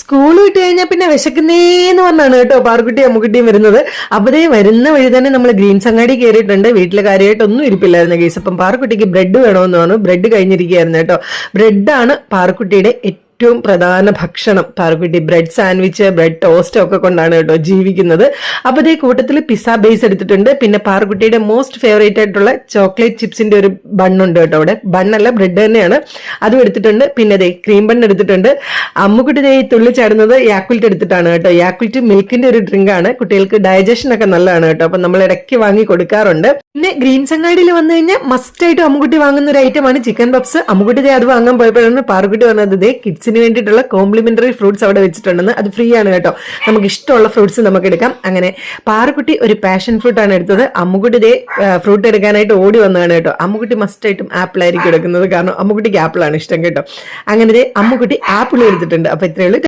School വിട്ട് കഴിഞ്ഞാൽ പിന്നെ വിശക്കുന്നേന്ന് പറഞ്ഞാണ് കേട്ടോ പാറുക്കുട്ടി അമ്മുക്കുട്ടിയും വരുന്നത്. അപ്പതേ വരുന്ന വഴി തന്നെ നമ്മൾ ഗ്രീൻസ് അങ്ങാടി കയറിയിട്ടുണ്ട്. വീട്ടിൽ കാര്യമായിട്ടൊന്നും ഇരിപ്പില്ലായിരുന്നു കേസ്. അപ്പം പാറുക്കുട്ടിക്ക് ബ്രെഡ് വേണമെന്ന് പറഞ്ഞു. ബ്രെഡ് കഴിഞ്ഞിരിക്കുകയായിരുന്നു കേട്ടോ. ബ്രെഡാണ് പാറുക്കുട്ടിയുടെ ഏറ്റവും പ്രധാന ഭക്ഷണം. Parukutty bread sandwich, bread toast ഒക്കെ കൊണ്ടാണ് കേട്ടോ ജീവിക്കുന്നത്. അപ്പൊ ഇതേ കൂട്ടത്തിൽ പിസ്സ ബേസ് എടുത്തിട്ടുണ്ട്. പിന്നെ പാറുക്കുട്ടിയുടെ മോസ്റ്റ് ഫേവറേറ്റ് ആയിട്ടുള്ള ചോക്ലേറ്റ് ചിപ്സിന്റെ ഒരു ബണ്ണുണ്ട് കേട്ടോ. അവിടെ ബണ്ണല്ല, ബ്രെഡ് തന്നെയാണ്, അതും എടുത്തിട്ടുണ്ട്. പിന്നെ ദേ ക്രീം ബണ്ണ് എടുത്തിട്ടുണ്ട്. അമ്മുക്കുട്ടി ദേ തുള്ളിച്ചാടുന്നത് യാക്കുൽറ്റ് എടുത്തിട്ടാണ് കേട്ടോ. യാക്കുൽറ്റ് മിൽക്കിന്റെ ഒരു ഡ്രിങ്ക് ആണ്. കുട്ടികൾക്ക് ഡൈജഷൻ ഒക്കെ നല്ലതാണ് കേട്ടോ. അപ്പൊ നമ്മൾ ഇടയ്ക്ക് വാങ്ങി കൊടുക്കാറുണ്ട്. പിന്നെ ഗ്രീൻസ് അങ്ങാടിയിൽ വന്നു കഴിഞ്ഞാൽ മസ്റ്റ് ആയിട്ട് അമ്മുക്കുട്ടി വാങ്ങുന്ന ഒരു ഐറ്റമാണ് ചിക്കൻ പപ്സ്. അമ്മുക്കുട്ടി ദേ അത് വാങ്ങാൻ പോയപ്പോഴാണ് പാറുക്കുട്ടി പറഞ്ഞത് ദേ കിഡ്സിന് വേണ്ടിയിട്ടുള്ള കോംപ്ലിമെന്ററി ഫ്രൂട്ട്സ് അവിടെ വെച്ചിട്ടുണ്ടെന്ന്. അത് ഫ്രീ ആണ് കേട്ടോ, നമുക്ക് ഇഷ്ടമുള്ള ഫ്രൂട്ട്സ് നമുക്ക് എടുക്കാം. അങ്ങനെ പാറുക്കുട്ടി ഒരു പാഷൻ ഫ്രൂട്ട് ആണ് എടുത്തത്. അമ്മുക്കുട്ടി ദേ ഫ്രൂട്ട് എടുക്കാനായിട്ട് ഓടി വന്നതാണ് കേട്ടോ. അമ്മുക്കുട്ടി മസ്റ്റ് ആയിട്ടും ആപ്പിൾ ആയിരിക്കും എടുക്കുന്നത്, കാരണം അമ്മുക്കുട്ടിക്ക് ആപ്പിൾ ആണ് ഇഷ്ടം കേട്ടോ. അങ്ങനെ ദേ അമ്മുക്കുട്ടി ആപ്പിൾ എടുത്തിട്ടുണ്ട്. അപ്പൊ ഇത്രയേ ഉള്ളൂ.